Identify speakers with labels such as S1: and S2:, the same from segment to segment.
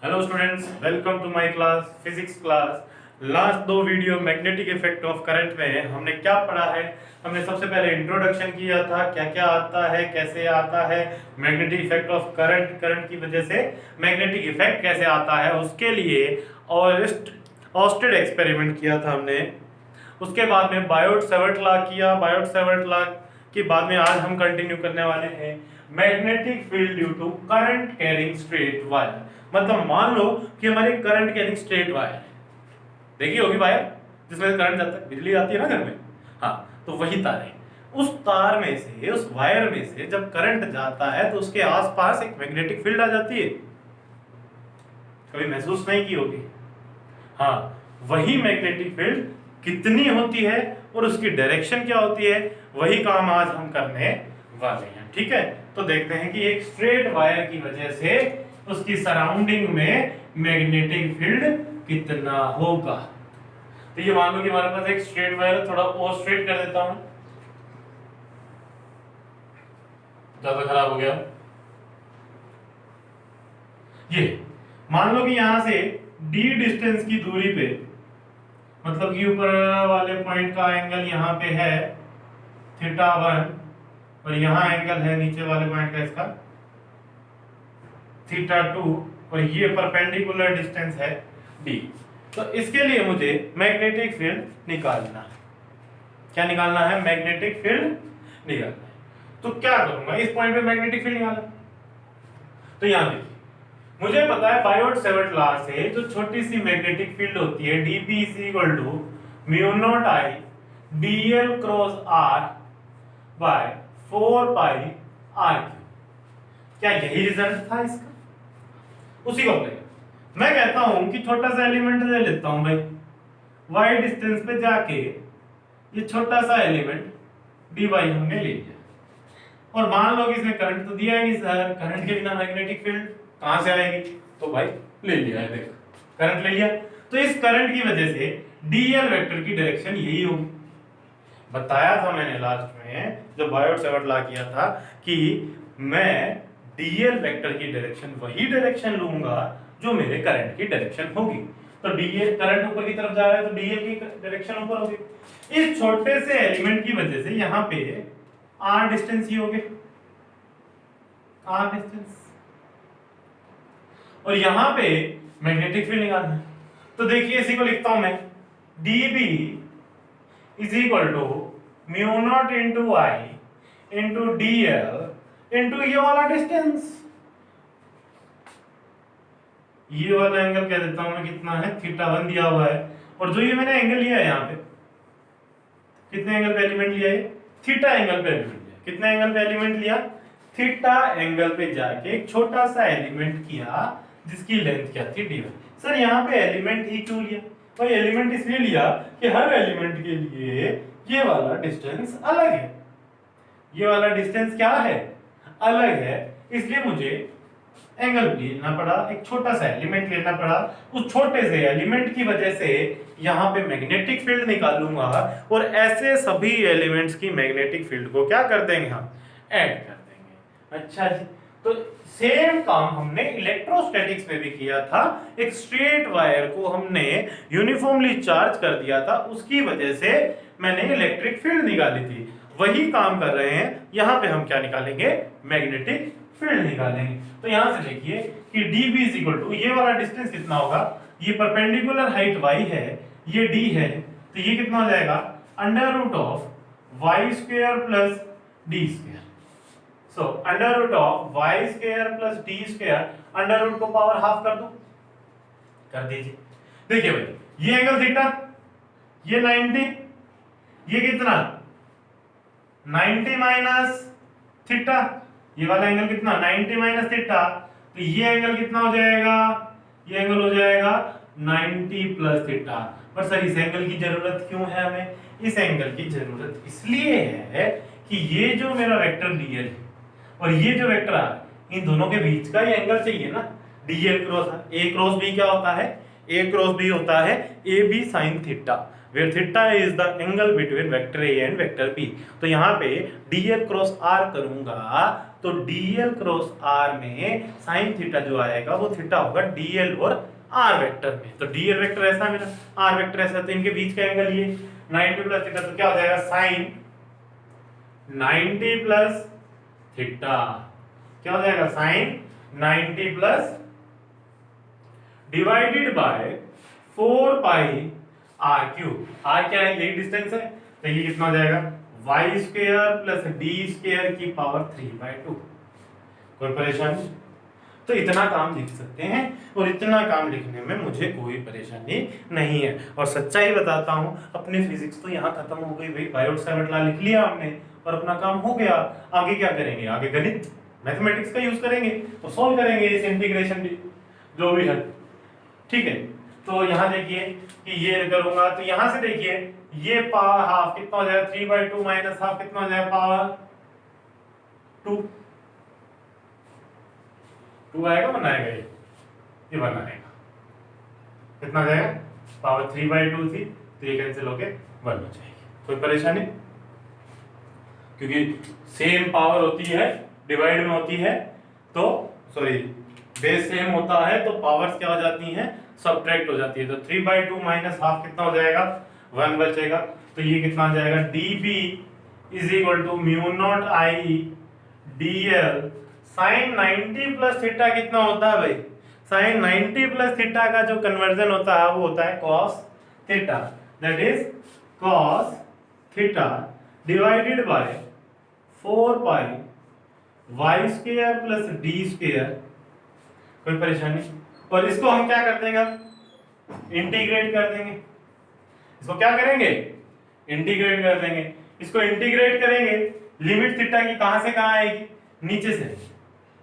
S1: Hello students, welcome to my class physics class. Last दो video magnetic effect of current में हमने क्या पढ़ा है। हमने सबसे पहले इंट्रोडक्शन किया था, क्या क्या आता है, कैसे आता है magnetic effect of current, current की वजह से मैग्नेटिक इफेक्ट कैसे आता है, उसके लिए ऑस्टेड एक्सपेरिमेंट किया था हमने। उसके बाद में बायोट सेवर्ट लॉ किया। बायोट सेवर्ट लॉ के बाद में आज हम कंटिन्यू करने वाले हैं magnetic field due to current carrying straight wire. मतलब मान लो कि हमारे करंट कैरिंग स्ट्रेट वायर, देखी होगी वायर जिसमें करंट जाता है, बिजली आती है ना घर में। हाँ, तो वही तार है। उस तार में से, उस वायर में से जब करंट जाता है तो उसके आसपास एक मैग्नेटिक फील्ड आ जाती है। कभी महसूस नहीं की होगी? हाँ, वही मैग्नेटिक फील्ड कितनी होती है और उसकी डायरेक्शन क्या होती है, वही काम आज हम करने वाले हैं। ठीक है, तो देखते हैं कि एक स्ट्रेट वायर की वजह से उसकी सराउंडिंग में मैग्नेटिक फील्ड कितना होगा। तो ये मान लो कि हमारे पास एक स्ट्रेट वायर है, थोड़ा और स्ट्रेट कर देता हूं, ज्यादा खराब हो गया। ये मान लो कि यहां से d डिस्टेंस की दूरी पे, मतलब कि ऊपर वाले पॉइंट का एंगल यहाँ पे है θ1 और यहाँ एंगल है नीचे वाले पॉइंट का इसका θ2 और ये परपेंडिकुलर डिस्टेंस है d। तो इसके लिए मुझे मैग्नेटिक फील्ड निकालना है। क्या निकालना है? मैग्नेटिक फील्ड निकालना है। तो क्या करूंगा, इस पॉइंट पे मैग्नेटिक फील्ड निकालना। तो यहां देखिए, मुझे पता है बायोट सेवर्ट लॉ से जो छोटी सी मैग्नेटिक फील्ड होती है dp μ0 I dl cross r by 4 pi r। क्या यही रिजल्ट था इसका? उसी को अप्लाई। मैं कहता हूं कि छोटा सा एलिमेंट ले लेता हूं भाई, y डिस्टेंस पे जाके ये छोटा सा एलिमेंट dy हमने ले लिया और मान लो कि इसमें करंट तो दिया ही नहीं सर, करंट के बिना मैग्नेटिक फील्ड कहां से आएगी? तो भाई ले लिया है, देख करंट ले लिया। तो इस करंट की वजह से dl वेक्टर की डायरेक्शन यही होगी। बताया था मैंने लास्ट में जब बायोट सेवर्ट लॉ किया था कि मैं dl वेक्टर की डायरेक्शन वही डायरेक्शन लूंगा जो मेरे करंट की डायरेक्शन होगी। तो dl करंट ऊपर की तरफ जा रहा है तो dl की डायरेक्शन ऊपर होगी। इस छोटे से एलिमेंट की वजह से यहाँ पे r डिस्टेंस ही हो गए, r डिस्टेंस, और यहां पे मैग्नेटिक फील्ड निकालना है। तो देखिए इसी को लिखता हूं मैं, dB is equal to μ0 into I into dl into ये वाला डिस्टेंस। ये वाला एंगल कह देता हूं मैं कितना है, θ1 दिया हुआ है, और जो ये मैंने एंगल लिया है यहाँ पे, कितने एंगल पे एलिमेंट लिया है? थीटा एंगल पे एलिमेंट लिया। कितने एंगल पे एलिमेंट लिया? थीटा एंगल पे जाके एक छोटा सा एलिमेंट किया जिसकी लेंथ क्या थी dy। सर यहाँ पे एलिमेंट ही क्यों लिया? भाई एलिमेंट इसलिए लिया कि हर एलिमेंट के लिए ये वाला डिस्टेंस अलग है। ये वाला डिस्टेंस क्या है? अलग है, इसलिए मुझे एंगल लेना पड़ा, एक छोटा सा एलिमेंट लेना पड़ा। उस छोटे से एलिमेंट की वजह से यहाँ पे मैग्नेटिक फील्ड निकालूंगा और ऐसे सभी एलिमेंट्स की मैग्नेटिक फील्ड को क्या कर देंगे हम? ऐड कर देंगे। अच्छा जी, तो सेम काम हमने इलेक्ट्रोस्टैटिक्स में भी किया था। एक स्ट्रेट वायर को हमने यूनिफॉर्मली चार्ज कर दिया था, उसकी वजह से मैंने इलेक्ट्रिक फील्ड निकाली थी। वही काम कर रहे हैं यहाँ पे, हम क्या निकालेंगे? मैग्नेटिक फील्ड निकालेंगे। तो यहां से देखिए कि dB इज इक्वल टू, ये वाला डिस्टेंस कितना होगा? ये परपेंडिकुलर हाइट y है, ये d है, तो ये कितना हो जाएगा? Under root of y square plus d square. So under root of y square plus d square, under root को पावर हाफ कर दो, कर दीजिए। देखिए भाई, ये एंगल थीटा, ये 90, ये कितना? 90 माइनस थीटा, ये वाला एंगल कितना? 90 माइनस थीटा, तो ये एंगल कितना हो जाएगा? ये एंगल हो जाएगा 90 प्लस थीटा। पर सर इस एंगल की जरूरत क्यों है हमें? इस एंगल की जरूरत इसलिए है कि ये जो मेरा वेक्टर dl है और ये जो वेक्टर आ, इन दोनों के बीच का ये एंगल चाहिए ना, dl cross a cross b क्या होता है? a क्रॉस b होता है ab sin theta, where theta is the angle between vector a and vector b। तो यहाँ पे dl क्रॉस r करूंगा तो dl क्रॉस r में साइन थीटा जो आएगा वो थीटा होगा dl और r वेक्टर में। तो dl वेक्टर ऐसा मेरा, r वेक्टर ऐसा, तो इनके बीच का एंगल ये 90 प्लस थीटा, तो क्या हो जाएगा साइन 90 प्लस थीटा, क्या हो जाएगा sine 90 plus divided by 4 pi r cube. r क्या है, यही डिस्टेंस है, तो ये कितना हो जाएगा y square plus d square की पावर 3/2। कोई परेशानी? तो इतना काम लिख सकते हैं और इतना काम लिखने में मुझे कोई परेशानी नहीं है। और सच्चाई बताता हूँ, अपनी फिजिक्स तो यहाँ खत्म हो गई भाई, बायोट सावर्ट लॉ लिख लिया हमने और अपना काम हो गया। आगे क्या करेंगे, आगे गणित मैथमेटिक्स का यूज करेंगे, तो सॉल्व करेंगे इस इंटीग्रेशन भी जो भी है, ठीक है। तो यहाँ देखिए कि ये करूंगा तो यहाँ से देखिए ये पावर हाफ कितना हो जाएगा 3/2 माइनस हाफ कितना हो जाएगा पावर 2 आएगा, बनाएगा ये बनाएगा कितना हो जाएगा पावर 3/2 थी, तो ये कैंसिल होके 1 हो जाएगी। कोई परेशानी? क्योंकि सेम पावर होती है डिवाइड में होती है, तो सॉरी बेस सेम होता है तो पावर्स क्या हो जाती हैं, सब्ट्रैक्ट हो जाती है। तो 3/2 माइनस हाफ कितना हो जाएगा 1 बचेगा, तो ये कितना आ जाएगा dB is equal to mu not I dl sine 90 plus theta कितना होता है भाई, साइन 90 प्लस थीटा का जो कन्वर्जन होता है वो होता है cos theta, that is cos theta divided by 4 pi y square plus d square. कोई परेशानी? और इसको हम क्या कर देंगे, इंटीग्रेट कर देंगे। इसको क्या करेंगे, इंटीग्रेट कर देंगे। इसको इंटीग्रेट करेंगे, लिमिट थीटा की कहां से कहां आएगी, नीचे से।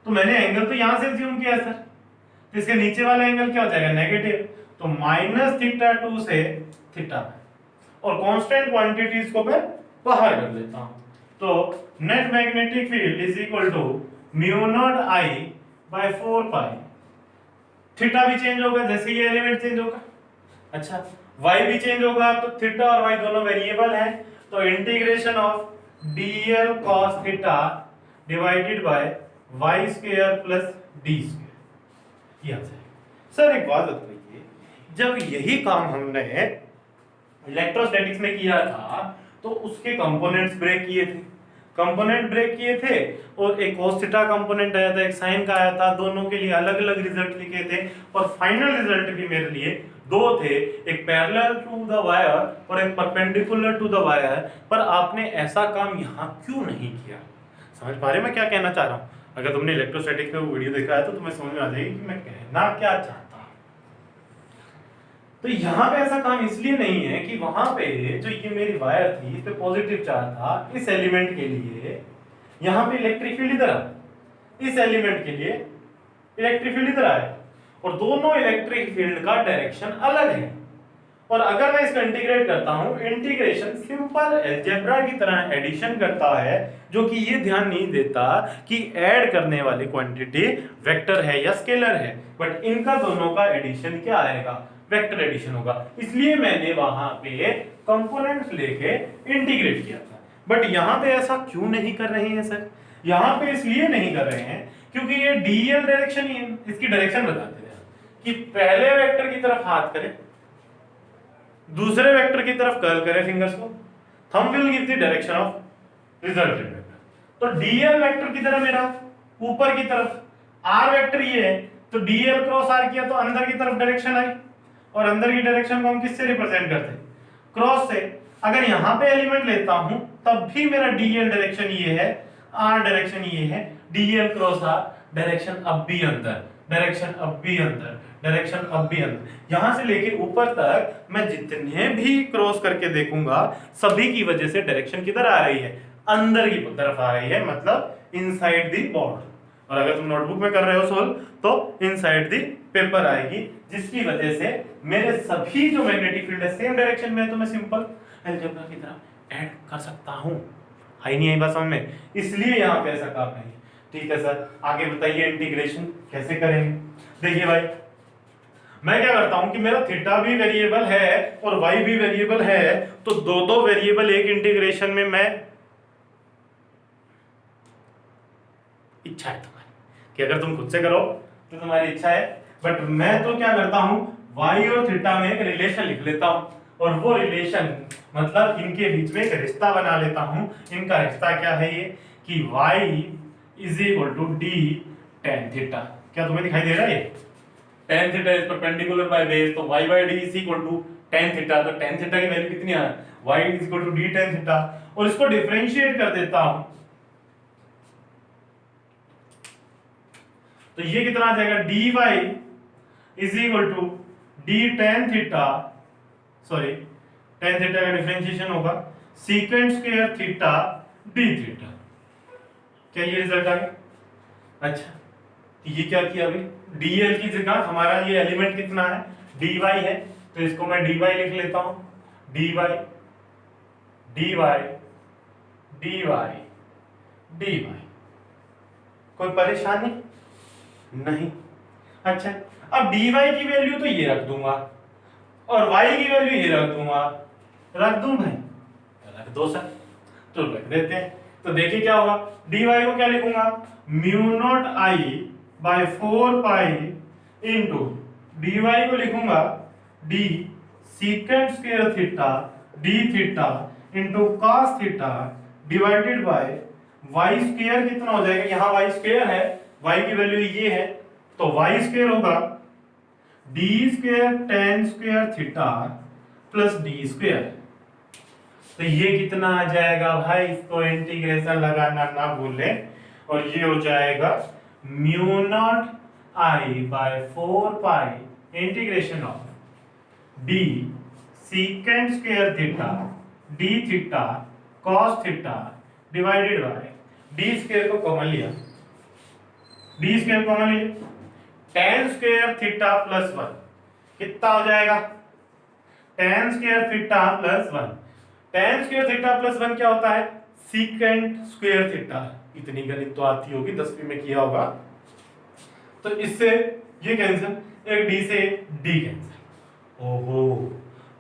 S1: तो मैंने एंगल तो यहां से अज्यूम किया सर, तो इसके नीचे वाला एंगल क्या हो जाएगा नेगेटिव, तो माइनस थीटा 2 से थीटा, और कांस्टेंट क्वांटिटीज को मैं बाहर कर लेता हूं। तो net magnetic field is equal to mu not I by 4 pi, theta भी चेंज होगा जैसे ये एलिमेंट चेंज होगा, अच्छा y भी चेंज होगा, तो थीटा और y दोनों वेरिएबल हैं, तो integration of dl cos theta divided bye y square plus d square, ये आ जाएगा। सर एक बात बताइए, जब यही काम हमने इलेक्ट्रोस्टैटिक्स में किया था तो उसके कंपोनेंट्स ब्रेक किए थे, कंपोनेंट ब्रेक किए थे, और एक cos थीटा कंपोनेंट आया था, एक साइन का आया था, दोनों के लिए अलग अलग रिजल्ट लिखे थे, और फाइनल रिजल्ट भी मेरे लिए दो थे, एक पैरेलल टू द वायर और एक परपेंडिकुलर टू द वायर। पर आपने ऐसा काम यहाँ क्यों नहीं किया? समझ पा रहे मैं क्या कहना चाह रहा हूँ? अगर तुमने इलेक्ट्रोस्टैटिक में वो वीडियो देखा है तो तुम्हें समझ में आ जाएगी कि मैं कहना क्या चाहता हूँ। तो यहाँ पे ऐसा काम इसलिए नहीं है कि वहां पे जो ये मेरी वायर थी इस पे पॉजिटिव चार्ज था, इस एलिमेंट के लिए यहाँ पे इलेक्ट्रिक फील्ड इधर आया, इस एलिमेंट के लिए इलेक्ट्रिक फील्ड इधर आया, और दोनों इलेक्ट्रिक फील्ड का डायरेक्शन अलग है। और अगर मैं इसको इंटीग्रेट करता हूं, इंटीग्रेशन सिंपल अलजेब्रा की तरह एडिशन करता है, जो कि ये ध्यान नहीं देता कि ऐड करने वाली क्वांटिटी वेक्टर है या स्केलर है, बट इनका दोनों का एडिशन क्या आएगा, वेक्टर एडिशन होगा। इसलिए मैंने वहां पे कंपोनेंट्स लेके इंटीग्रेट किया था। बट यहाँ पे ऐसा क्यों नहीं कर रहे हैं सर? यहाँ पे इसलिए नहीं कर रहे हैं क्योंकि ये डीएल डायरेक्शन ही है, इसकी डायरेक्शन बताते हैं कि पहले वेक्टर की तरफ हाथ करें, दूसरे वेक्टर की तरफ कर्ल करें फिंगर्स को, thumb will give the direction of resultant vector. तो डीएल वेक्टर की तरफ मेरा ऊपर की तरफ, आर वेक्टर ये है, तो डीएल क्रॉस आर किया तो अंदर की तरफ डायरेक्शन आई, और अंदर की डायरेक्शन को हम किससे रिप्रेजेंट करते हैं, क्रॉस से। अगर यहां पे एलिमेंट लेता हूं तब भी मेरा डीएल डायरेक्शन ये है, आर डायरेक्शन ये है, डीएल क्रॉस आर, डायरेक्शन अब भी अंदर, डायरेक्शन अब भी अंदर, डायरेक्शन अब भी अंदर। यहां से लेके ऊपर तक मैं जितने भी क्रॉस करके देखूंगा सभी की वजह से डायरेक्शन किधर आ रही है, अंदर की तरफ आ रही है, मतलब इनसाइड द बॉर्डर। और अगर तुम नोटबुक में कर रहे हो सोल्व तो इनसाइड द पेपर आएगी, जिसकी वजह से मेरे सभी जो मैग्नेटिक फील्ड है सेम डायरेक्शन में है, तो मैं सिंपल अलजेब्रा की तरह ऐड कर सकता हूं। आई नहीं आई बात समझ में? इसलिए यहाँ पे ऐसा काम नहीं। ठीक है सर, आगे बताइए इंटीग्रेशन कैसे करेंगे। देखिए भाई, मैं क्या करता हूं कि मेरा थीटा भी वेरिएबल है और वाई भी वेरिएबल है, तो दो दो वेरिएबल एक इंटीग्रेशन में मैं इच्छा है तुम्हारी कि अगर तुम खुद से करो तो तुम्हारी इच्छा है, बट मैं तो क्या करता हूँ y और थीटा में एक रिलेशन लिख लेता हूँ, और वो रिलेशन मतलब इनके बीच में एक रिश्ता बना लेता हूँ। इनका रिश्ता क्या है ये कि y is equal to d tan theta. क्या तुम्हें दिखाई दे रहा है? Tan theta is perpendicular by base, तो y by d is equal to tan theta. तो टेन थीटा की वैल्यू कितनी है? y is equal to d tan theta. और इसको डिफरेंशिएट कर देता हूं तो ये कितना आ जाएगा? dy is equal to d tan theta, sorry tan theta का डिफरेंशिएशन होगा secant square theta d theta. क्या ये रिजल्ट आ गया? अच्छा, तो ये क्या किया अभी? dl की जगह हमारा ये एलिमेंट कितना है? dy है, तो इसको मैं dy लिख लेता हूं। dy dy dy dy। कोई परेशानी नहीं? अच्छा, अब dy की वैल्यू तो ये रख दूंगा और y की वैल्यू ये रख दूंगा। रख दूं भाई? रख दो सर, तो रख देते हैं। तो देखिए क्या होगा, dy को क्या लिखूंगा? Mu naught I by 4 pi into dy को लिखूंगा d secant square theta d theta into cos theta divided bye y square. कितना हो जाएगा? यहाँ y स्क्वायर है, y की वैल्यू ये है, तो y स्क्वायर होगा d square ten square theta plus d square. तो ये कितना आ जाएगा भाई? इसको इंटीग्रेशन लगाना ना भूलें, और ये हो जाएगा mu not I by 4 pi integration of d secant square theta d theta cos theta divided by d square को कॉमन लिया, डी स्क्वायर कॉमन लिया, टेन स्क्वायर थीटा प्लस 1 कितना हो जाएगा? Tan square theta plus 1। Tan square theta plus 1 क्या होता है? Secant square theta. इतनी गणित तो आती होगी, 10वीं में किया होगा। तो इससे ये कैंसिल, एक डी से डी कैंसिल। ओहो,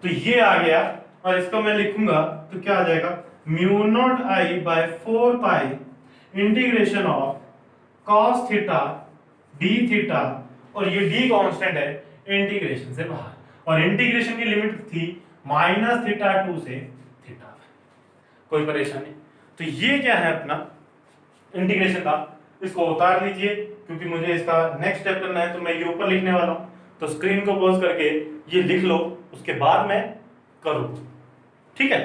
S1: तो ये आ गया, और इसको मैं लिखूंगा तो क्या आ जाएगा? Mu not I by 4 pi integration of cos theta d theta, और ये डी कांस्टेंट है इंटीग्रेशन से बाहर, और इंटीग्रेशन की लिमिट थी माइनस थीटा 2 से थीटा। कोई परेशानी? तो ये क्या है अपना इंटीग्रेशन का, इसको उतार लीजिए क्योंकि मुझे इसका नेक्स्ट स्टेप करना है, तो मैं ये ऊपर लिखने वाला हूं। तो स्क्रीन को पॉज करके ये लिख लो, उसके बाद मैं करूं, ठीक है?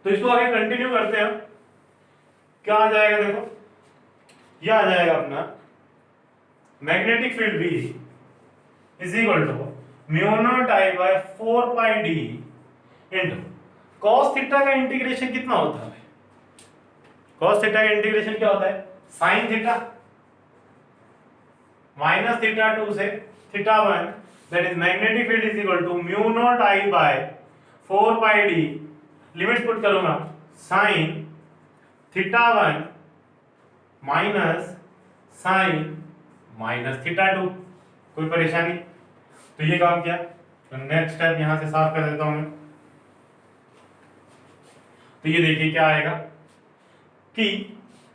S1: तो इसको आगे कंटिन्यू करते हैं। क्या आ जाएगा? देखो, ये आ जाएगा अपना magnetic field B is equal to mu not I by 4 pi D into cos theta का इंटीग्रेशन कितना होता है? कॉस थीटा का इंटीग्रेशन क्या होता है? साइन थीटा माइनस थीटा 2 से theta 1, that is magnetic field is equal to mu not I by 4 pi D, limit put करूंगा sine theta 1 minus sine minus theta 2। कोई परेशानी? तो ये काम किया, तो नेक्स्ट स्टेप यहां से साफ कर देता हूं मैं। तो ये देखिए क्या आएगा कि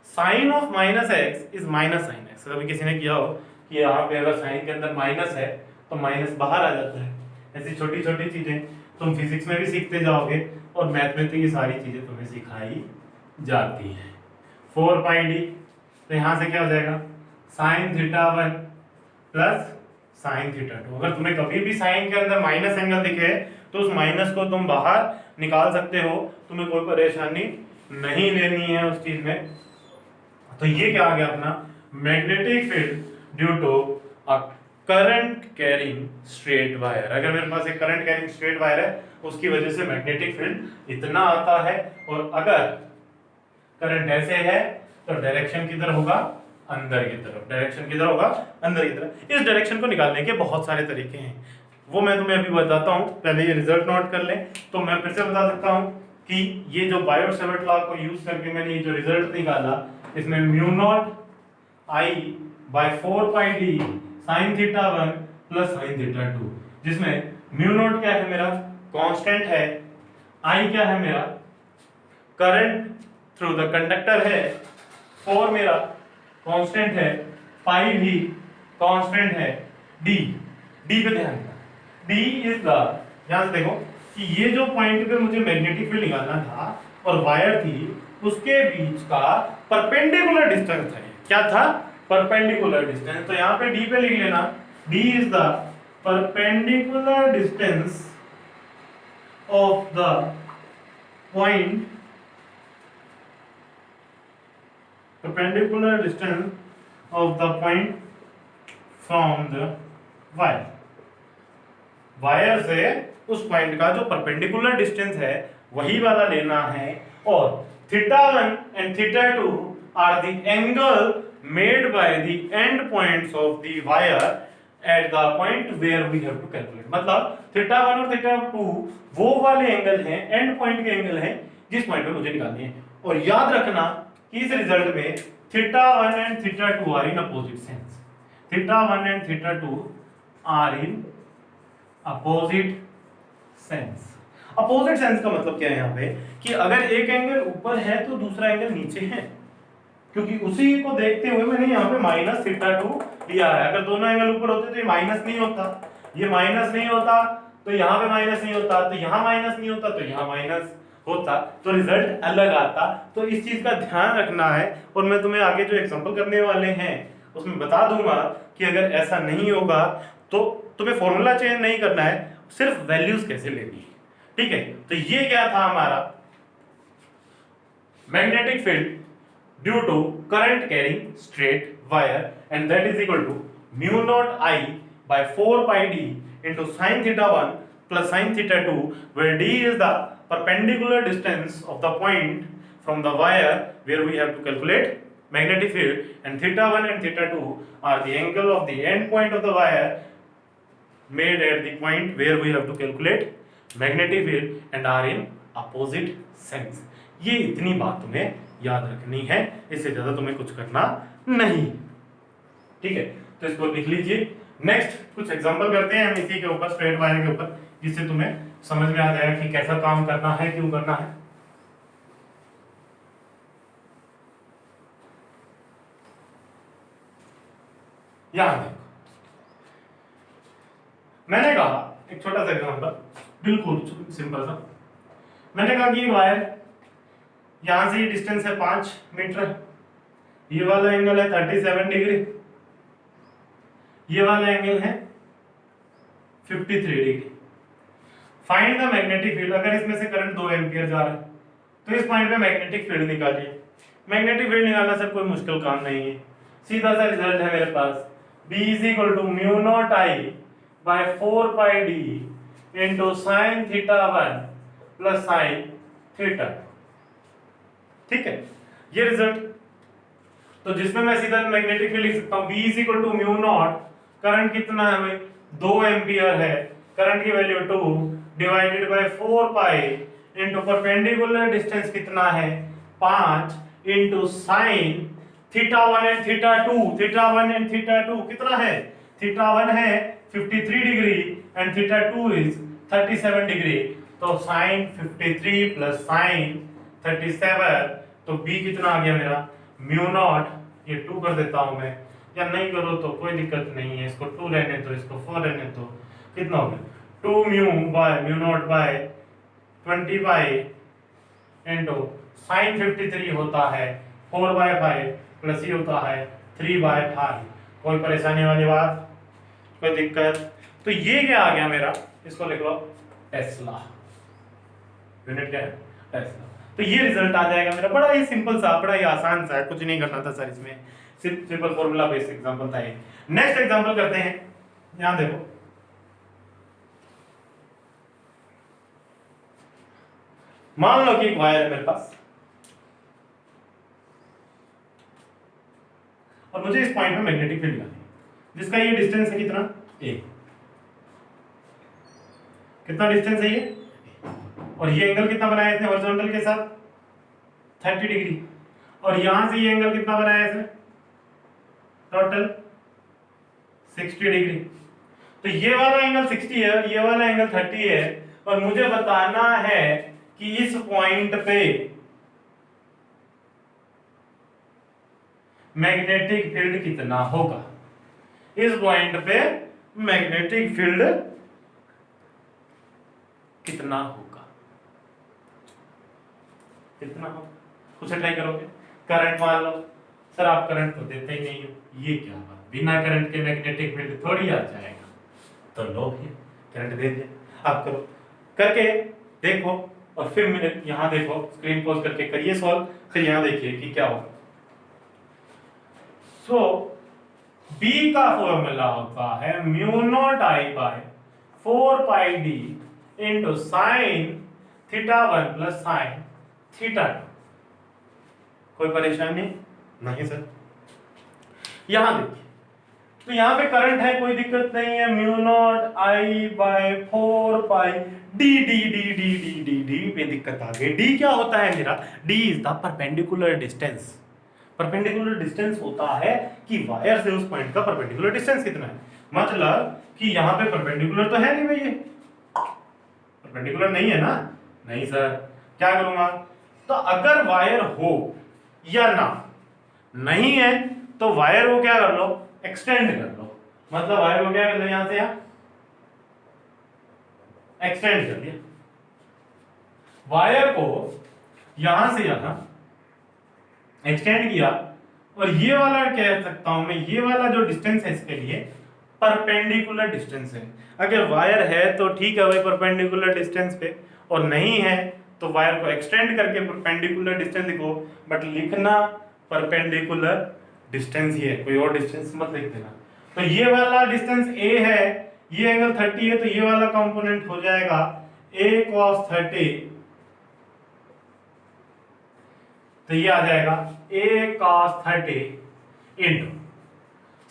S1: sine of minus x is minus sine x. कभी किसी ने किया हो कि यहाँ पे अगर साइन के अंदर माइनस है तो माइनस बाहर आ जाता है। ऐसी छोटी छोटी चीजें तुम फिजिक्स में भी सीखते जाओगे, और मैथ में तो ये सारी चीजें तुम्हें सिखाई जाती हैं। 4 पाई डी, तो यहाँ से क्या हो जाएगा? Sign theta 1 plus sine theta 2। अगर तुम्हें कभी भी साइन के अंदर माइनस एंगल दिखे तो उस माइनस को तुम बाहर निकाल सकते हो, तुम्हें कोई परेशानी नहीं लेनी है उस चीज में। तो ये क्या आ गया अपना magnetic field due to a current carrying straight wire. अगर मेरे पास एक करंट कैरिंग स्ट्रेट वायर है, उसकी वजह से मैग्नेटिक फील्ड इतना आता है, और अगर करंट ऐसे है तो डायरेक्शन किधर होगा? अंदर की तरफ। डायरेक्शन किधर होगा? अंदर की तरफ। इस डायरेक्शन को निकालने के बहुत सारे तरीके हैं, वो मैं तुम्हें अभी बताता हूं। पहले ये रिजल्ट नोट कर ले। तो मैं फिर से बता सकता हूं कि ये जो बायोट-सैवर्ट लॉ को यूज करके मैंने ये जो रिजल्ट निकाला, इसमें mu not I by 4 pi D sine theta 1 plus sine theta 2, जिसमें म्यू नॉट क्या है? मेरा कांस्टेंट है। आई क्या है? मेरा करंट थ्रू द कंडक्टर है। 4 मेरा कांस्टेंट है, पाई भी कांस्टेंट है, डी डी पे ध्यान देना, डी इज द, ध्यान से देखो कि ये जो पॉइंट पे मुझे मैग्नेटिक फील्ड निकालना था और वायर थी उसके बीच का परपेंडिकुलर डिस्टेंस था, क्या था, परपेंडिकुलर डिस्टेंस। तो यहाँ पे डी पे लिख लेना, D is the perpendicular distance of the point, perpendicular distance of the point from the wire, wire से उस पॉइंट का जो परपेंडिकुलर डिस्टेंस है वही वाला लेना है, और θ1 and θ2 are the angle made by the end points of the wire at the point where we have to calculate। मतलब θ1 और θ2 वो वाले एंगल हैं, एंड पॉइंट के एंगल हैं जिस पॉइंट पे मुझे निकालनी है। और याद रखना कि इस रिजल्ट में θ1 and θ2 are in opposite sense, θ1 and θ2 are in opposite sense। Opposite sense का मतलब क्या है यहाँ पे कि अगर एक एंगल ऊपर है तो दूसरा एंगल नीचे है, क्योंकि उसी को देखते हुए मैंने यहाँ पे माइनस θ2 लिया है। अगर दोनों एंगल ऊपर होते तो ये माइनस नहीं होता, ये माइनस नहीं होता तो यहाँ पे माइनस नहीं होता, तो यहाँ माइनस नहीं होता तो यहाँ माइनस होता, तो रिजल्ट अलग आता। तो इस चीज का ध्यान रखना है, और मैं तुम्हें आगे जो एग्जांपल करने वाले हैं उसमें बता दूंगा कि अगर ऐसा नहीं होगा तो तुम्हें फॉर्मूला चेंज नहीं करना है, सिर्फ वैल्यूज कैसे लेनी है, ठीक है। तो ये क्या था हमारा magnetic field due to current carrying straight wire, and that is equal to mu not I by 4 pi D into sin θ1 plus sin θ2, where d is the perpendicular distance of the point from the wire where we have to calculate magnetic field, and θ1 and θ2 are the angle of the end point of the wire made at the point where we have to calculate magnetic field and are in opposite sense। ये इतनी बात तुम्हें याद रखनी है, इससे ज्यादा तुम्हें कुछ करना नहीं, ठीक है। तो इसको लिख लीजिए। नेक्स्ट कुछ एग्जांपल करते हैं हम इसी के ऊपर, स्ट्रेट वायर के ऊपर, जिससे तुम्हें समझ में आ जाएगा कि कैसा काम करना है, क्यों करना है। यहां देखो, मैंने कहा एक छोटा सा एग्जांपल, बिल्कुल सिंपल सा। मैंने कहा कि वायर यहां से ये डिस्टेंस है 5 मीटर, ये वाला एंगल है 37 डिग्री, ये वाला एंगल है 53 degree. Find the magnetic field. अगर इसमें से करंट 2 एम्पियर जा रहा है तो इस पॉइंट पे मैग्नेटिक फील्ड निकालिए। मैग्नेटिक फील्ड निकालना सर कोई मुश्किल काम नहीं है, सीधा सा रिजल्ट है मेरे पास, B is equal to mu not I by 4 pi D into sin θ1 plus sin θ, ठीक है, ये रिजल्ट। तो जिसमें मैं सीधा मैग्नेटिक फील्ड लिख सकता हूं, B is equal to mu nought, current कितना है भाई 2 एम्पियर है, करंट की value 2 divided by 4 pi into perpendicular distance कितना है 5 इनटू sin θ1 एंड θ2, θ1 एंड θ2 कितना है, θ1 है 53 डिग्री एंड θ2 इज 37 डिग्री, तो sin 53 प्लस sin 37, तो B कितना आ गया मेरा म्यू नॉट, ये 2 कर देता हूं मैं, या नहीं करो तो कोई दिक्कत नहीं है, इसको 2 रहने दो, इसको 4 रहने दो, कितना हो गया 2 mu nought by 20 pi into sin 53 होता है 4 बाय 5 प्लस ये होता है 3 बाय 5। कोई परेशानी वाली बात, कोई दिक्कत? तो ये क्या आ गया मेरा, इसको लिख लो टेस्ला, यूनिट क्या है टेस्ला। तो ये रिजल्ट आ जाएगा मेरा, बड़ा ही सिंपल सा, बड़ा ही आसान सा है, कुछ नहीं करना था सर इसमें, सिंपल फॉर्मूला बेस्ड एग्जांपल था ये। नेक्स्ट एग्जांपल करते हैं, यहां देखो, मान लो कि एक वायर है मेरे पास और मुझे इस पॉइंट पे मैग्नेटिक फील्ड लानी है, जिसका ये डिस्टेंस है कितना a, कितना डिस्टेंस है ये, और ये एंगल कितना बनाया इसने हॉरिजॉन्टल के साथ 30 डिग्री, और यहां से ये एंगल कितना बनाया इसने टोटल 60 डिग्री। तो ये वाला एंगल 60 है और ये वाला एंगल 30 है, और मुझे बताना है कि इस पॉइंट पे मैग्नेटिक फील्ड कितना होगा, इस पॉइंट पे मैग्नेटिक फील्ड कितना होगा, कितना होगा, कुछ ट्राई करोगे। करंट मान लो, सर आप करंट तो देते ही नहीं हो, ये क्या बात, बिना करंट के मैग्नेटिक फील्ड थोड़ी आ जाएगा, तो लो भी करंट दे दिया। आप करो, करके देखो, और फिर मैंने यहाँ देखो, स्क्रीन पॉज करके करिए सॉल्व, फिर यहाँ देखिए कि क्या होगा। सो B का फॉर्मूला होता है mu not I by 4 pi d into sine theta 1 plus sine theta 2। कोई परेशानी नहीं सर। यहां देखिए, तो यहाँ पे करंट है, कोई दिक्कत नहीं है, mu not I by 4 pi d d d d d d d पे दिक्कत आ गई। डी क्या होता है मेरा, d is the perpendicular distance. Perpendicular distance होता है कि वायर से उस पॉइंट का परपेंडिकुलर डिस्टेंस कितना है, मतलब कि यहाँ पे परपेंडिकुलर तो है नहीं भाई, ये परपेंडिकुलर नहीं है ना, नहीं सर, क्या करूंगा, तो अगर वायर हो या ना, नहीं है तो वायर को क्या कर लो, एक्सटेंड कर लो, मतलब वायर को क्या कर लो, यहां से यहां एक्सटेंड कर दिया, वायर को यहां से यहां एक्सटेंड किया, और ये वाला कह सकता हूं मैं, ये वाला जो डिस्टेंस है इसके लिए परपेंडिकुलर डिस्टेंस है। अगर वायर है तो ठीक है भाई परपेंडिकुलर डिस्टेंस पे, और नहीं है तो वायर को एक्सटेंड करके परपेंडिकुलर डिस्टेंस लिखो, बट लिखना परपेंडिकुलर डिस्टेंस ही है, कोई और डिस्टेंस मत लिख देना। तो ये वाला डिस्टेंस a है, ये एंगल 30 है, तो ये वाला कंपोनेंट हो जाएगा a cos 30, तो ये आ जाएगा a cos 30 into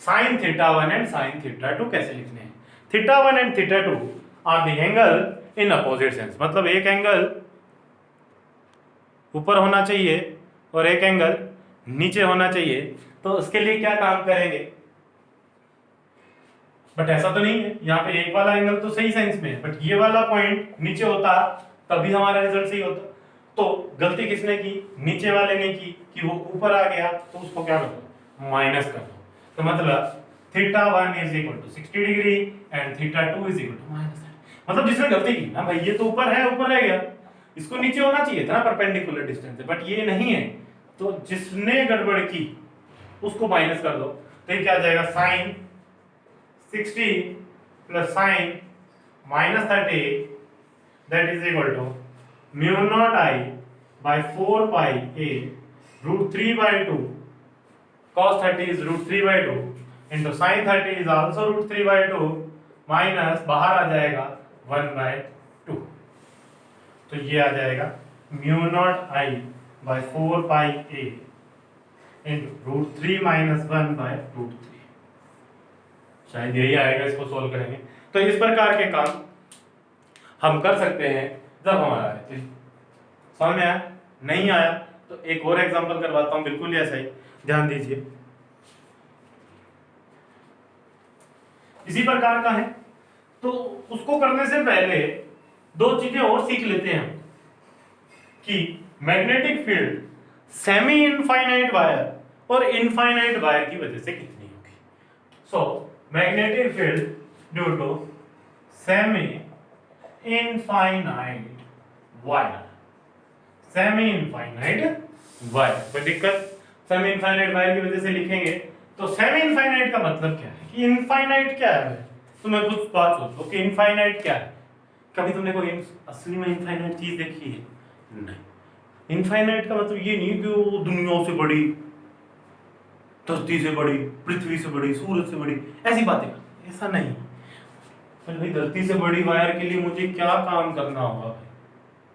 S1: sine theta 1 and sine theta 2। कैसे लिखने हैं, theta 1 and theta 2 are the angle in opposite sense, मतलब एक एंगल ऊपर होना चाहिए और एक एंगल नीचे होना चाहिए, तो उसके लिए क्या काम करेंगे, बट ऐसा तो नहीं है, यहाँ पे एक वाला एंगल तो सही सेंस में है, बट ये वाला पॉइंट नीचे होता तभी हमारा रिजल्ट सही होता। तो गलती किसने की, नीचे वाले ने की, कि वो ऊपर आ गया, तो उसको क्या कर दो, माइनस कर दो, तो मतलब theta 1 is equal to 60 degree and theta 2 is equal to minus, मतलब जिसने गलती की ना भाई, ये तो ऊपर है, ऊपर रह गया, इसको नीचे होना चाहिए था ना परपेंडिकुलर डिस्टेंस से, बट ये नहीं है, तो जिसने गड़बड़ की उसको माइनस कर दो, तो ये क्या आ जाएगा, sine 60 plus sine minus 30 that is equal to mu not I by 4 pi a root 3 by 2 cos 30 is root 3 by 2 into sin 30 is also root 3 by 2 minus बाहर आ जाएगा 1 by 2, तो ये आ जाएगा mu not I by 4 pi a into root 3 minus 1 by root 3, शायद यही आएगा, इसको सोल्व करेंगे। तो इस प्रकार के काम हम कर सकते हैं जब हमारा समझ में आया, नहीं आया तो एक और एग्जांपल करवाता हूं, बिल्कुल ऐसा ही, ध्यान दीजिए। इसी प्रकार का है, तो उसको करने से पहले दो चीजें और सीख लेते हैं कि magnetic field semi infinite wire और इनफाइनाइट वायर की वजह से कितनी होगी। So magnetic field due to semi infinite wire, semi infinite wire, कोई दिक्कत, सेमी इनफाइनाइट वायर की वजह से लिखेंगे। तो सेमी इनफाइनाइट का मतलब क्या है, कि इनफाइनाइट क्या है, तुम्हें कुछ बात सोचो कि इनफाइनाइट क्या है, कभी तुमने कोई असली में इनफाइनाइट चीज देखी है, नहीं। इनफाइनाइट का मतलब ये नहीं कि वो दुनिया से बड़ी, धरती से बड़ी, पृथ्वी से बड़ी, सूरज से बड़ी, ऐसी बातें, ऐसा नहीं। तो भाई धरती से बड़ी वायर के लिए मुझे क्या काम करना होगा भाई,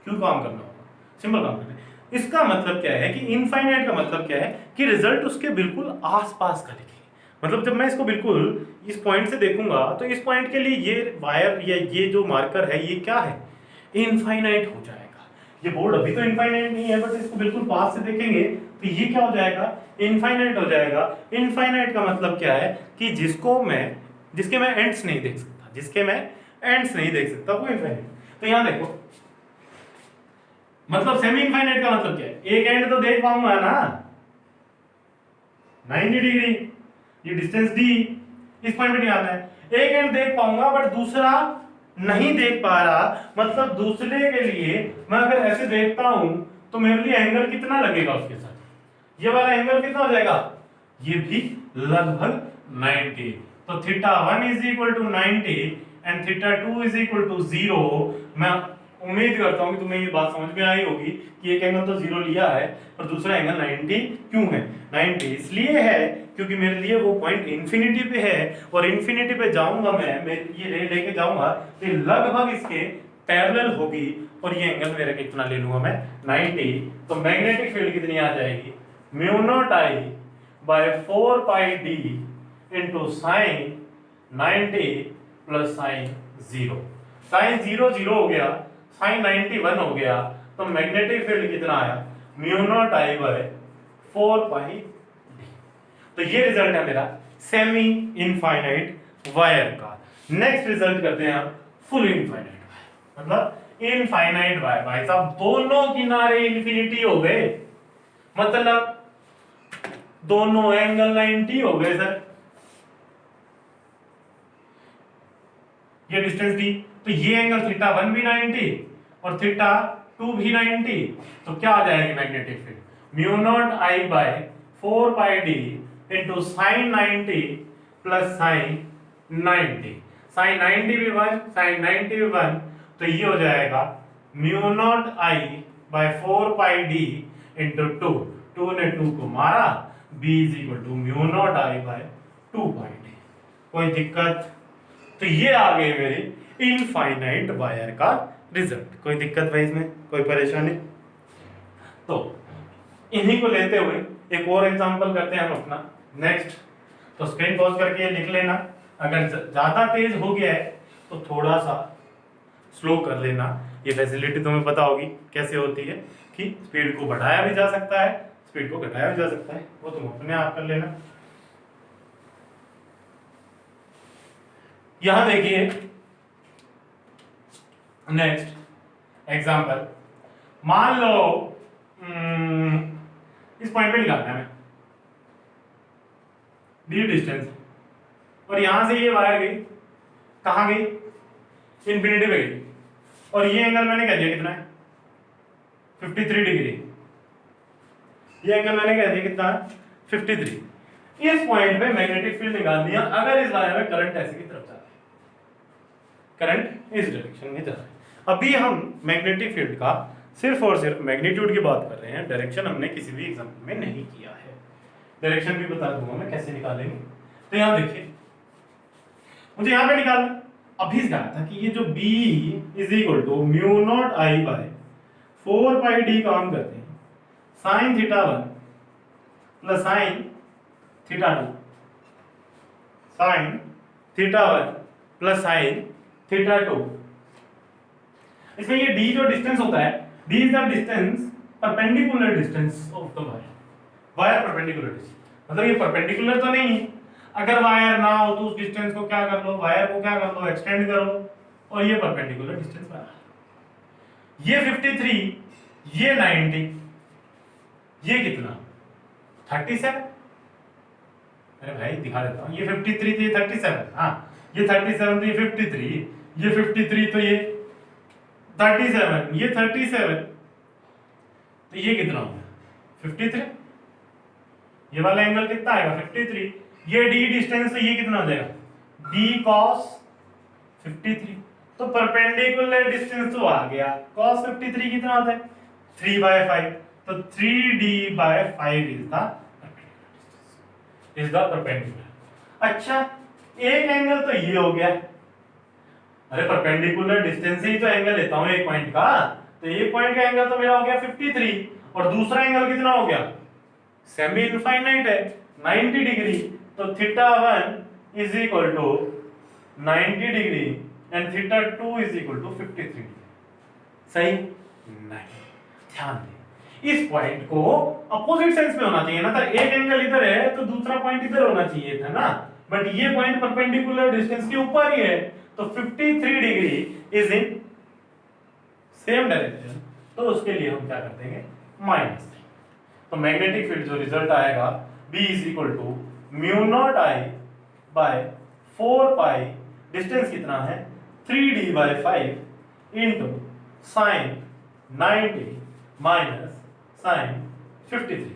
S1: क्यों काम करना होगा, सिंपल काम करना है। इसका मतलब क्या है कि इनफाइनाइट का मतलब क्या है कि रिजल्ट उसके बिल्कुल आसपास का लिखेंगे, मतलब जब मैं इसको बिल्कुल इस पॉइंट से देखूंगा तो इस पॉइंट के लिए ये वायर या ये जो मार्कर है ये क्या है, इनफाइनाइट हो जाएगा। ये बोर्ड अभी तो इनफाइनाइट नहीं है, बट इसको बिल्कुल पास से देखेंगे तो ये क्या हो जाएगा, इनफाइनाइट हो जाएगा। इनफाइनाइट का मतलब क्या है कि जिसके मैं एंड्स नहीं देख सकता, जिसके मैं एंड्स नहीं देख सकता वो इनफाइनाइट। तो यहां देखो, मतलब सेमी इनफाइनाइट का मतलब क्या है, एक एंड तो देख पाऊंगा ना, 90 डिग्री, ये डिस्टेंस डी, इस पॉइंट पे निकालना है। एक एंड देख पाऊंगा बट दूसरा नहीं देख पा रहा, मतलब दूसरे के लिए मैं अगर ऐसे देखता हूं तो मेरे लिए एंगल कितना लगेगा उसके साथ, ये वाला एंगल कितना हो जाएगा, ये भी लगभग 90। तो theta 1 is equal to 90 and theta 2 is equal to 0। मैं उम्मीद करता हूं कि तुम्हें ये बात समझ में आई होगी कि एक एंगल तो 0 लिया है और दूसरा एंगल 90 क्यों है। 90 इसलिए है क्योंकि मेरे लिए वो पॉइंट इंफिनिटी पे है और इंफिनिटी पे जाऊंगा मैं ये लेके जाऊंगा तो लगभग इसके पैरेलल होगी और ये एंगल मेरा कितना ले लूंगा मैं 90। तो मैग्नेटिक फील्ड कितनी आ जाएगी, mu not I by 4 pi D into sine 90 plus sine 0। Sine 0 0 हो गया, साइन 91 हो गया, तो मैग्नेटिक फील्ड कितना आया, mu naught I by 4 pi D. तो ये रिजल्ट है मेरा सेमी इनफाइनाइट वायर का। नेक्स्ट रिजल्ट करते हैं हम फुल इनफाइनाइट वायर, मतलब इनफाइनाइट वायर। भाई साहब दोनों किनारे इंफिनिटी हो गए, मतलब दोनों एंगल 90 हो गए सर। ये डिस्टेंस दी तो ये एंगल थीटा 1 भी 90 और थीटा 2 भी 90। तो क्या आ जाएगी magnetic field, mu not I by 4 pi D into sine 90 plus sine 90। Sine 90 भी 1, साइन 90 भी 1, तो ये हो जाएगा mu not I by 4 pi D into 2 ने 2 को मारा, b is equal to mu not I by 2 pi d. कोई दिक्कत, तो ये आ गए मेरे इनफाइनाइट वायर का रिजल्ट। कोई दिक्कत भाई इसमें, कोई परेशानी? तो इन्हीं को लेते हुए एक और एग्जांपल करते हैं हम अपना नेक्स्ट। तो स्क्रीन पॉज करके ये लिख लेना, अगर ज्यादा तेज हो गया है तो थोड़ा सा स्लो कर लेना। ये फैसिलिटी तुम्हें पता होगी कैसे होती है कि स्पीड को बढ़ाया भी जा सकता है, स्पीड को घटाया भी जा सकता है, वो तुम अपने आप कर लेना। यहां देखिए नेक्स्ट एग्जांपल, मान लो इस पॉइंट पे निकालना है डी डिस्टेंस, और यहां से ये वायर गई, कहां गई, इंफिनिटी पे गई, और ये एंगल मैंने कह दिया कितना है 53 डिग्री। ये एंगल मैंने कह दिया कितना है 53। इस पॉइंट पे मैग्नेटिक फील्ड निकाल दिया। अगर इस वायर में करंट ऐसे की तरफ जा रहा है, करंट इस डायरेक्शन में जा रहा है। अभी हम मैग्नेटिक फील्ड का सिर्फ और सिर्फ मैग्नीट्यूड की बात कर रहे हैं, डायरेक्शन हमने किसी भी एग्जांपल में नहीं किया है। डायरेक्शन भी बता दूंगा मैं कैसे निकालेंगे। तो यहां देखिए मुझे यहां पे निकालना, अभी कहा था कि ये जो b is equal to mu not I by 4 pi d काम करते हैं sine theta 1 plus sine theta 2, sine theta 1 plus sine theta 2। इसमें ये d जो डिस्टेंस होता है, d is the distance perpendicular distance of the wire. Wire perpendicular distance, मतलब ये परपेंडिकुलर तो नहीं है। अगर वायर ना हो तो उस डिस्टेंस को क्या कर लो, वायर को क्या कर लो, एक्सटेंड करो, और ये परपेंडिकुलर डिस्टेंस बना। ये 53, ये 90, ये कितना 37। अरे भाई दिखा देता हूं, ये 53 तो ये 37, हाँ ये 37 तो ये 53, ये 53 तो ये 37, ये 37, तो ये कितना हो गया 53। ये वाला एंगल कितना आएगा 53। ये d डिस्टेंस, तो ये कितना हो जाएगा d cos 53। तो परपेंडिकुलर डिस्टेंस तो आ गया, cos 53 कितना होता है 3/5, तो 3d/5 इज द परपेंडिकुलर। अच्छा एक एंगल तो ये हो गया, अरे परपेंडिकुलर डिस्टेंस ही तो एंगल लेता हूं एक पॉइंट का, तो एक पॉइंट का एंगल तो मेरा हो गया 53 और दूसरा एंगल कितना हो गया, सेमी इनफाइनाइट है 90 डिग्री। तो theta 1 is equal to 90 degree and theta 2 is equal to 53। सही नहीं, ध्यान दें इस पॉइंट को अपोजिट सेंस में होना चाहिए ना, तो एक एंगल इधर है तो दूसरा पॉइंट इधर होना चाहिए था ना, बट ये पॉइंट परपेंडिकुलर डिस्टेंस के ऊपर ही है, तो 53 degree is in same direction, तो उसके लिए हम क्या कर देंगे -3। तो मैग्नेटिक फील्ड जो रिजल्ट आएगा B is equal to mu not I by 4 pi, distance कितना है 3D by 5 into sine 90 minus sine 53।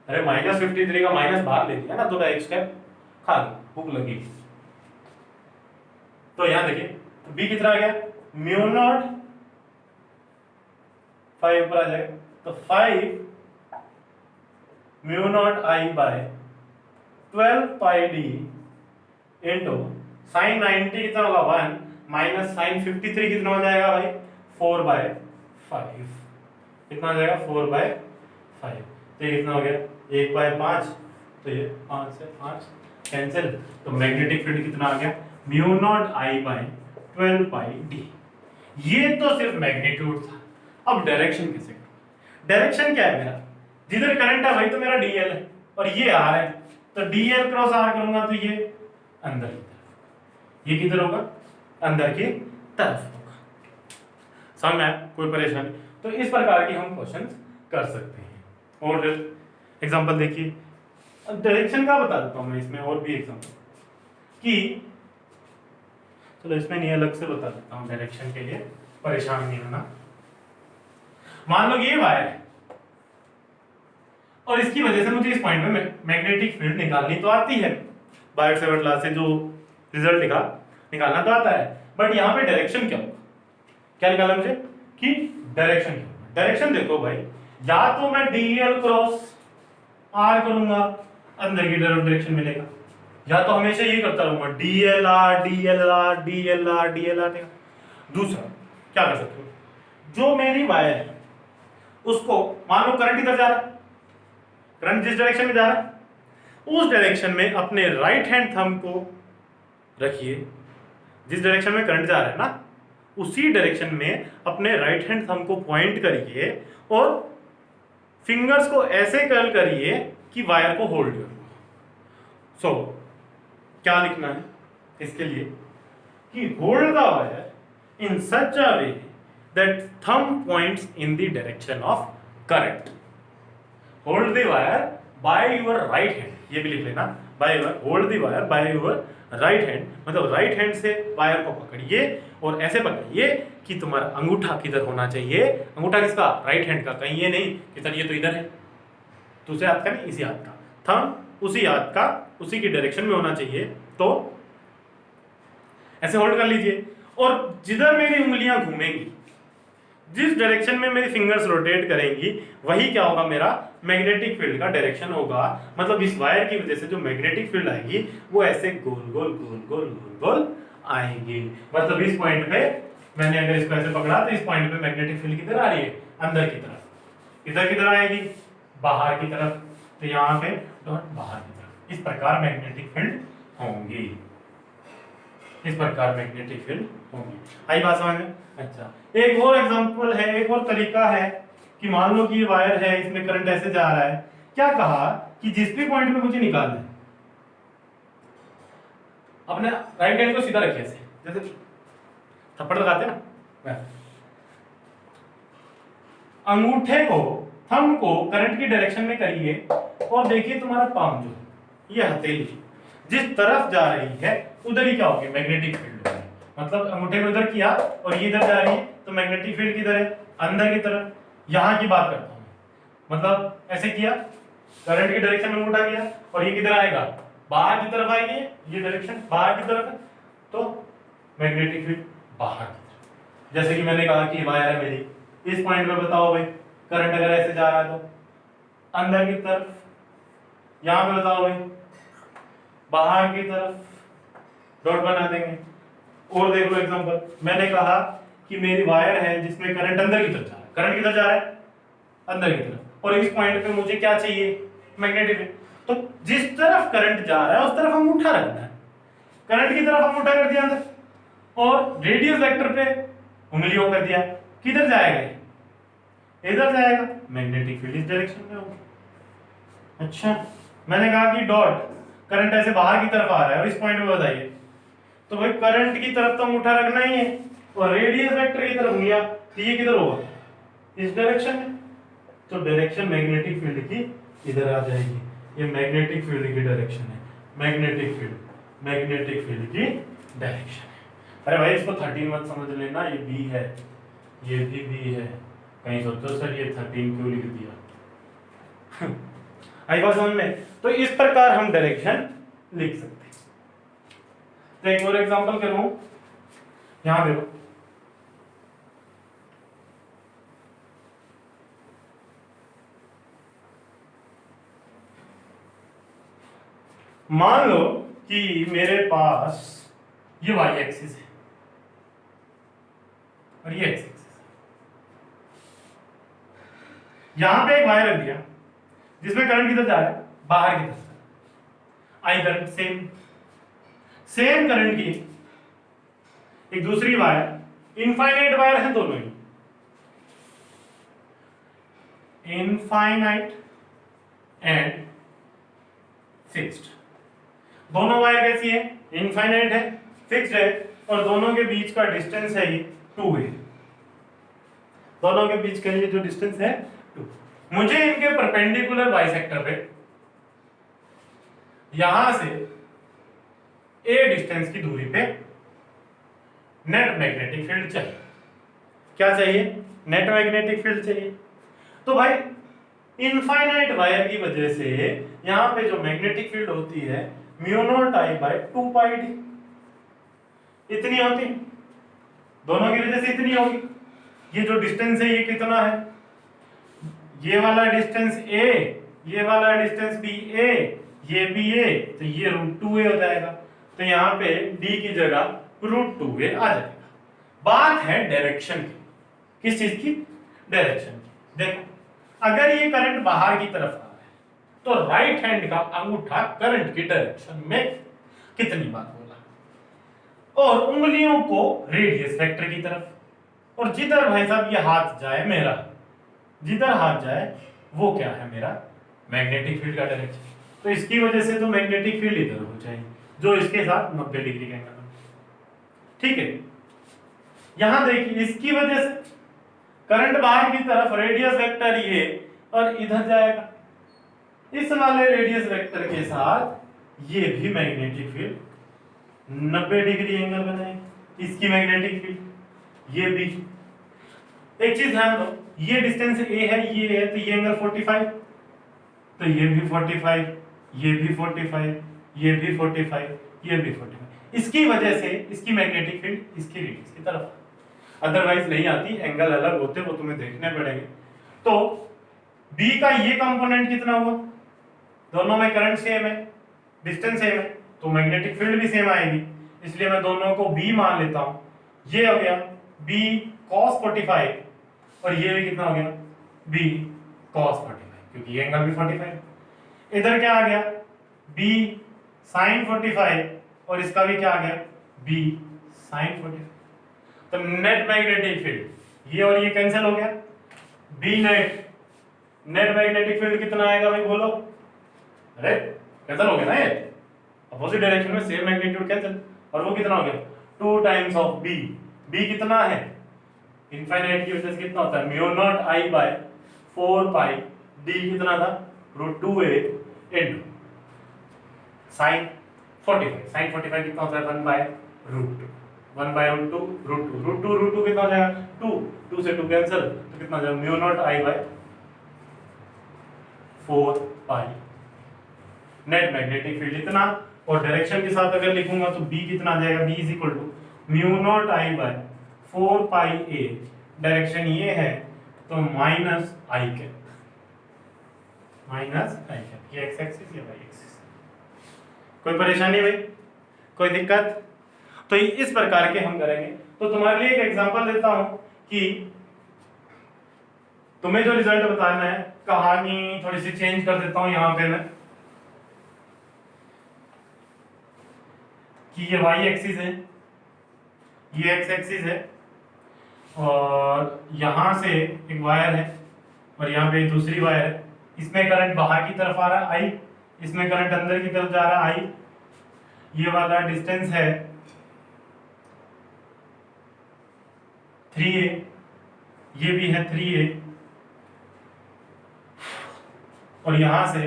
S1: अरे माइनस 53 का माइनस बाहर ले लिया ना, थोड़ा एक स्टेप खा भूख लगी। तो यहां देखिए तो B कितना आ गया म्यू नॉट 5 पर आ जाएगा, तो 5 mu not I by 12 pi D into sine 90 कितना होगा 1 माइनस साइन 53 कितना हो जाएगा भाई 4 बाय 5, कितना हो जाएगा 4 बाय 5। तो ये कितना हो गया 1 बाय 5, तो ये 5 से 5 कैंसिल, तो मैग्नेटिक फील्ड कितना आ गया mu not I by 12 pi D। ये तो सिर्फ मैग्नीट्यूड था। अब डायरेक्शन कैसे करूं? डायरेक्शन क्या है मेरा, जिधर करंट है वही तो मेरा DL है और ये R है, तो DL क्रॉस R करूंगा तो ये अंदर की तरफ, ये किधर होगा अंदर की तरफ होगा। समझ में आया? कोई परेशानी? तो इस प्रकार की हम क्वेश्चन कर सकते हैं। और एग्जांपल देखिए, डायरेक्शन का बता देता हूं मैं इसमें, और भी एग्जांपल कि चलो इसमें नहीं अलग से बता देता हूं डायरेक्शन के लिए, परेशान नहीं होना। मान लो ये वायर है और इसकी वजह से मुझे इस पॉइंट में मैग्नेटिक फील्ड निकालनी तो आती है, बायो सेवर्ट लॉ से जो रिजल्ट लिखा निकालना तो आता है, बट यहाँ पे डायरेक्शन क्या होगा, क्या निकाला मुझे कि डायरेक्शन क्या होगा। डायरेक्शन देखो भाई, या तो मैं DL क्रॉस R करूंगा अंदर की तरफ डायरेक्शन मिलेगा, या तो हमेशा ये करता रहूंगा DLR DLR DLR DLR। दूसरा क्या कर सकते हो, जो मेरी वायर है उसको मान लो करंट इधर जा रहा है, करंट जिस डायरेक्शन में जा रहा है उस डायरेक्शन में अपने राइट हैंड थंब को रखिए, जिस डायरेक्शन में करंट जा रहा है ना उसी डायरेक्शन में अपने राइट हैंड थंब को पॉइंट करिए और फिंगर्स को ऐसे कर्ल करिए कि वायर को होल्ड करो। सो क्या लिखना है इसके लिए कि hold the wire in such a way that thumb points in the direction of current. Hold the wire by your right hand, ये भी लिख लेना, by your, hold the wire by your right hand, मतलब right hand से wire को पकड़िए और ऐसे पकड़िए कि तुम्हारा अंगूठा किधर होना चाहिए, अंगूठा किसका, राइट हैंड का, कहीं ये नहीं कि सर ये तो इधर है, दूसरे हाथ का नहीं, इसी हाथ का, थंब उसी हाथ का उसी की डायरेक्शन में होना चाहिए। तो ऐसे होल्ड कर लीजिए और जिधर मेरी उंगलियां घूमेंगी, जिस डायरेक्शन में मेरी फिंगर्स रोटेट करेंगी, वही क्या होगा मेरा मैग्नेटिक फील्ड का डायरेक्शन होगा। मतलब इस वायर की वजह से जो मैग्नेटिक फील्ड आएगी वो ऐसे गोल गोल गोल गोल गोल गोल आएगी। मतलब इस पॉइंट पे मैंने अगर इसको ऐसे पकड़ा तो इस पॉइंट पे मैग्नेटिक फील्ड किधर आ रही है, अंदर की तरफ। इधर किधर आएगी, बाहर की तरफ, तो यहाँ पे डॉट बाहर की तरफ। इस प्रकार मैग्नेटिक फील्ड होंगी, इस प्रकार मैग्नेटिक फील्ड होगी। आई बात समझ में? अच्छा, एक और एग्जांपल है, एक और तरीका है कि मान लो कि ये वायर है, इसमें करंट ऐसे जा रहा है, क्या कहा कि जिस भी पॉइंट पे मुझे निकालना है, अपने राइट हैंड को सीधा रखिए ऐसे, जैसे थप्पड़ लगाते हैं ना, अंगूठे को, थंब को करंट की डायरेक्शन में करिए और देखिए तुम्हारा पाम जो ये हथेली जिस तरफ जा रही है उधर ही क्या होगी, मैग्नेटिक फील्ड होगी। मतलब अंगूठे को इधर किया और ये इधर जा रही है तो मैग्नेटिक फील्ड किधर है, अंदर की तरफ। यहाँ की बात करता हूँ, मतलब ऐसे किया, करंट की डायरेक्शन में अंगूठा किया और ये किधर आएगा, बाहर की तरफ आएगी, ये डायरेक्शन बाहर की तरफ है, तो मैग्नेटिक फील्ड बाहर की तरफ। जैसे कि मैंने कहा कि वायर है मेरी, इस पॉइंट पे बताओ भाई करंट अगर ऐसे जा रहा है तो अंदर की तरफ, यहाँ पे बताओ भाई बाहर की तरफ, डॉट बना देंगे। और देख लो एग्जांपल, मैंने कहा कि मेरी वायर है जिसमें करंट अंदर की तरफ जा रहा है, करंट किधर जा रहा है, अंदर की तरफ, और इस पॉइंट पे मुझे क्या चाहिए, मैग्नेटिक फील्ड। तो जिस तरफ करंट जा रहा है उस तरफ अंगूठा रखना है, करंट की तरफ अंगूठा कर दिया अंदर और रेडियस वेक्टर पे उंगलियों कर दिया, किधर जाएगा, इधर जाएगा, मैग्नेटिक फील्ड इस डायरेक्शन में होगा। अच्छा, मैंने कहा कि डॉट करंट ऐसे बाहर की तरफ आ रहा है और इस पॉइंट पे बताइए, तो भाई करंट की तरफ तो अंगूठा रखना ही है और रेडियस वेक्टर की तरफ उंगलियां, तो ये किधर होगा, इस डायरेक्शन में, तो डायरेक्शन मैग्नेटिक फील्ड की इधर आ जाएगी। ये मैग्नेटिक फील्ड की डायरेक्शन है, मैग्नेटिक फील्ड की डायरेक्शन है। अरे भाई इसको 13 मत समझ लेना, ये बी है, ये भी बी है, कहीं सोचो सर ये 13 क्यों लिख दिया। आई बात समझ में? तो इस प्रकार हम डायरेक्शन लिख सकते हैं। तो एक और एग्जांपल करूं, यहां देखो, मान लो कि मेरे पास ये वाई एक्सिस है और ये एक्स एक्सिस है। यहां पे एक वायर रख दिया जिसमें करंट किधर जा रहा है, बाहर की तरफ। आई करंट सेम करंट की एक दूसरी वायर, इनफाइनाइट वायर है दोनों ही, इनफाइनाइट एंड फिक्स्ड। दोनों वायर कैसी है, इनफाइनाइट है, फिक्स्ड है, और दोनों के बीच का डिस्टेंस है ये 2 है। दोनों के बीच का ये जो डिस्टेंस है 2। मुझे इनके परपेंडिकुलर बाइसेक्टर पे यहां से ए डिस्टेंस की दूरी पे नेट मैग्नेटिक फील्ड चाहिए। क्या चाहिए, नेट मैग्नेटिक फील्ड चाहिए। तो भाई इनफाइनाइट वायर की वजह से यहां पे जो मैग्नेटिक फील्ड होती है mu not I by 2 pi D, इतनी होती, दोनों की वजह से इतनी होगी। ये जो डिस्टेंस है ये कितना है, ये वाला डिस्टेंस ए, ये वाला डिस्टेंस भी ए, ये भी ए, तो ये √2a हो जाएगा। तो यहाँ पे d की जगह √2a आ जाएगा। बात है डायरेक्शन की, किस चीज की, डायरेक्शन की। देखो अगर ये करंट बाहर की तरफ आ रहा है तो राइट हैंड का अंगूठा करंट की डायरेक्शन में कितनी बार बोला, और उंगलियों को रेडियस वेक्टर की तरफ, और जिधर भाई साहब ये हाथ जाए मेरा, जिधर हाथ जाए वो क्या है मेरा मैग्नेटिक फील्ड का डायरेक्शन। तो इसकी वजह से तो मैग्नेटिक फील्ड इधर हो जाएगी जो इसके साथ 90 डिग्री का एंगल, ठीक है। यहां देखिए इसकी वजह से करंट बाहर की तरफ, रेडियस वेक्टर ये, और इधर जाएगा, इस वाले रेडियस वेक्टर के साथ ये भी मैग्नेटिक फील्ड 90 डिग्री एंगल बनाएगी, इसकी मैग्नेटिक फील्ड ये भी। एक चीज ध्यान दो, ये डिस्टेंस ए है, ये है, तो ये एंगल 45, तो ये भी 45, ये भी 45, ये भी 45, ये भी 45। इसकी वजह से इसकी मैग्नेटिक फील्ड इसकी रेडियस की तरफ, अदरवाइज नहीं आती, एंगल अलग होते, वो तुम्हें देखने पड़ेंगे। तो B का ये कंपोनेंट कितना हुआ, दोनों में करंट सेम है, डिस्टेंस सेम है, तो मैग्नेटिक फील्ड भी सेम आएगी, इसलिए मैं दोनों को B मान लेता हूं। ये हो गया B cos 45, और ये भी कितना हो गया B cos 45, क्योंकि ये एंगल भी 45। इधर क्या आ गया B sin 45, और इसका भी क्या आ गया B sin 45। तो नेट मैग्नेटिक फील्ड ये और ये कैंसिल हो गया, B नेट मैग्नेटिक फील्ड कितना आएगा भाई बोलो, अरे कैंसिल हो गया ना, ये अपोजिट डायरेक्शन में सेम मैग्नीट्यूड कैंसिल, और वो कितना हो गया 2 टाइम्स ऑफ B कितना है, इनफाइनाइट की वजह से कितना होता है mu not I by 4 pi, D कितना था √2a इनटू sin 45 कितना होता है 1 बाय √2, 1 बाय √2 कितना हो जाएगा 2 से 2 कैंसिल, तो कितना हो जाएगा mu not I by 4 pi, net magnetic field इतना। और डायरेक्शन के साथ अगर लिखूंगा तो B कितना आ जाएगा, B is equal to mu not I by 4 pi a, direction ये है तो माइनस आई कैप, ये एक्स एक्सिस या वाई एक्सिस। कोई परेशानी भाई, कोई दिक्कत? तो इस प्रकार के हम करेंगे। तो तुम्हारे लिए एक एग्जांपल देता हूं कि तुम्हें जो रिजल्ट बताना है, कहानी थोड़ी सी चेंज कर देता हूं यहां पे मैं, कि ये वाई एक्सिस है, ये एक्स एक्सिस है, और यहां से एक वायर है और यहाँ पे दूसरी वायर है, इसमें करंट बाहर की तरफ आ रहा है आई, इसमें करंट अंदर की तरफ जा रहा है आई, ये वाला डिस्टेंस है 3a, ये भी है 3a, और यहां से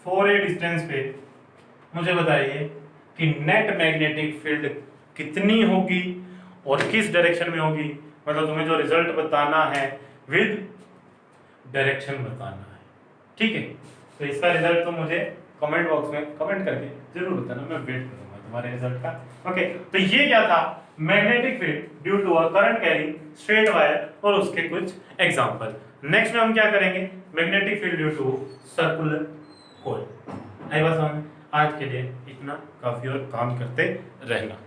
S1: 4a डिस्टेंस पे मुझे बताइए कि नेट मैग्नेटिक फील्ड कितनी होगी और किस डायरेक्शन में होगी। मतलब तुम्हें जो रिजल्ट बताना है विद डायरेक्शन बताना है, ठीक है। तो इसका रिजल्ट तो मुझे कमेंट बॉक्स में कमेंट करके जरूर बताना, मैं वेट करूंगा तुम्हारे रिजल्ट का। ओके, तो ये क्या था, magnetic field due to a current carrying straight wire और उसके कुछ एग्जांपल। नेक्स्ट में हम क्या करेंगे, magnetic field due to circular coil. आई बात समझ? आज के लिए इतना काफी और काम करते रहना।